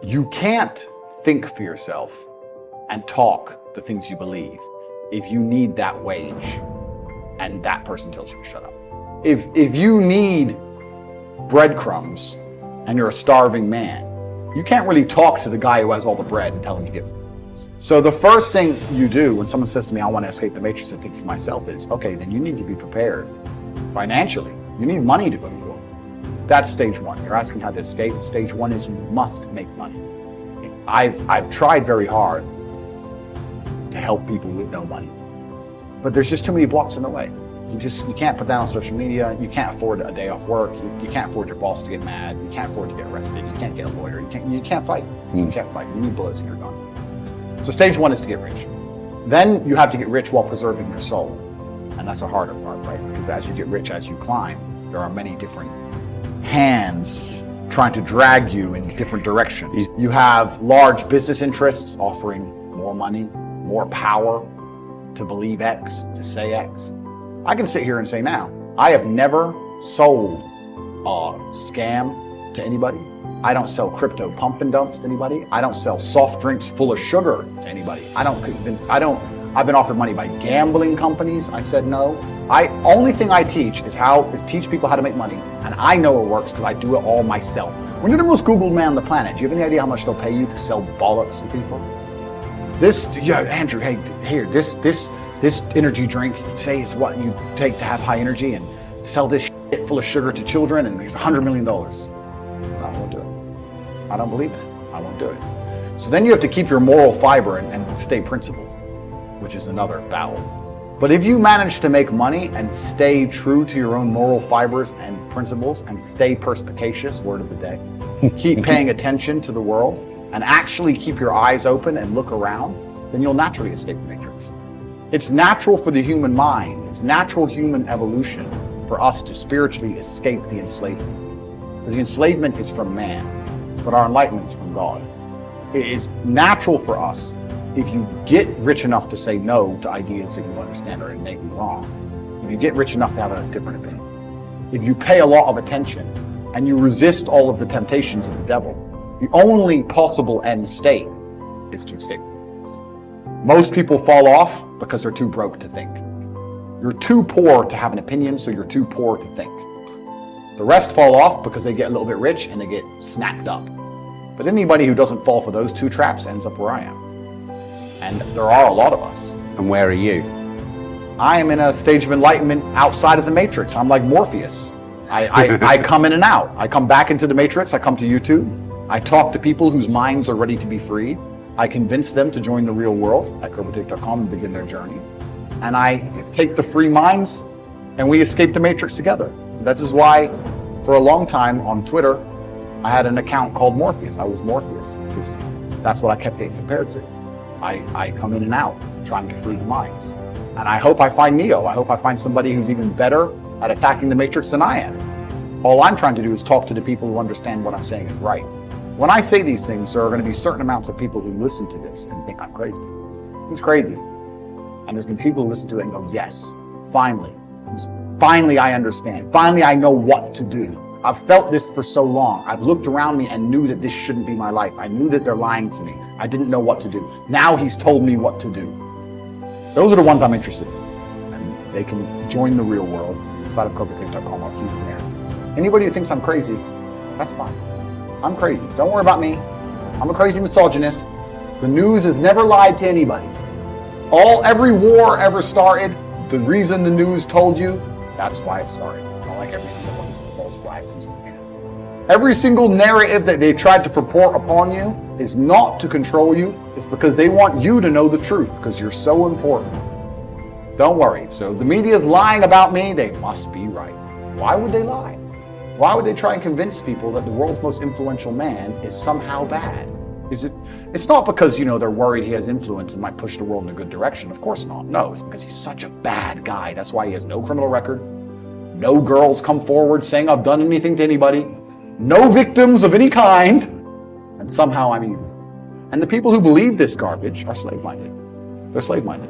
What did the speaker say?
You can't think for yourself and talk the things you believe if you need that wage and that person tells you to shut up. If you need breadcrumbs and you're a starving man, you can't really talk to the guy who has all the bread and tell him to give. So the first thing you do when someone says to me, I want to escape the matrix and think for myself is, okay, then you need to be prepared financially. You need money to go to war. That's stage one. You're asking how to escape. Stage one is you must make money. I've tried very hard to help people with no money, but there's just too many blocks in the way. You can't put that on social media. You can't afford a day off work. You can't afford your boss to get mad. You can't afford to get arrested. You can't get a lawyer. You can't fight. You can't fight. You need bullets in your gun. So stage one is to get rich. Then you have to get rich while preserving your soul. And that's a harder part, right? Because as you get rich, as you climb, there are many different hands trying to drag you in different directions. You have large business interests offering more money, more power to believe X, to say X. I can sit here and say now, I have never sold a scam to anybody. I don't sell crypto pump and dumps to anybody. I don't sell soft drinks full of sugar to anybody. I've been offered money by gambling companies. I said no. Only thing I teach is teach people how to make money. And I know it works because I do it all myself. When you're the most Googled man on the planet, do you have any idea how much they'll pay you to sell bollocks to people? Andrew, hey, here, this energy drink, say it's what you take to have high energy and sell this shit full of sugar to children and there's $100 million. I won't do it. I don't believe it. I won't do it. So then you have to keep your moral fiber and stay principled, which is another battle. But if you manage to make money and stay true to your own moral fibers and principles and stay perspicacious, word of the day, keep paying attention to the world and actually keep your eyes open and look around, then you'll naturally escape the matrix. It's natural for the human mind, it's natural human evolution for us to spiritually escape the enslavement. Because the enslavement is from man, but our enlightenment is from God. It is natural for us, if you get rich enough to say no to ideas that you understand are innately wrong, if you get rich enough to have a different opinion, if you pay a lot of attention and you resist all of the temptations of the devil, the only possible end state is to escape. Most people fall off because they're too broke to think. You're too poor to have an opinion, so you're too poor to think. The rest fall off because they get a little bit rich and they get snapped up. But anybody who doesn't fall for those two traps ends up where I am. And there are a lot of us. And where are you? I am in a stage of enlightenment outside of the matrix. I'm like Morpheus. I come in and out. I come back into the matrix. I come to YouTube. I talk to people whose minds are ready to be freed. I convince them to join the real world at Tate.com and begin their journey. And I take the free minds and we escape the matrix together. This is why for a long time on Twitter, I had an account called Morpheus. I was Morpheus because that's what I kept getting compared to. I come in and out trying to free the minds. And I hope I find Neo. I hope I find somebody who's even better at attacking the matrix than I am. All I'm trying to do is talk to the people who understand what I'm saying is right. When I say these things, there are going to be certain amounts of people who listen to this and think I'm crazy. He's crazy. And there's going to be people who listen to it and go, yes, finally. Finally I understand. Finally I know what to do. I've felt this for so long. I've looked around me and knew that this shouldn't be my life. I knew that they're lying to me. I didn't know what to do. Now he's told me what to do. Those are the ones I'm interested in. And they can join the real world inside of Tate.com. I'll see them there. Anybody who thinks I'm crazy, that's fine. I'm crazy. Don't worry about me. I'm a crazy misogynist. The news has never lied to anybody. Every war ever started, the reason the news told you, that's why it started. I don't like every single one of the false flags and stuff. Every single narrative that they tried to purport upon you is not to control you. It's because they want you to know the truth because you're so important. Don't worry. So the media is lying about me. They must be right. Why would they lie? Why would they try and convince people that the world's most influential man is somehow bad? It's not because, they're worried he has influence and might push the world in a good direction. Of course not. No, it's because he's such a bad guy. That's why he has no criminal record. No girls come forward saying I've done anything to anybody. No victims of any kind. And somehow I'm evil. And the people who believe this garbage are slave-minded. They're slave-minded.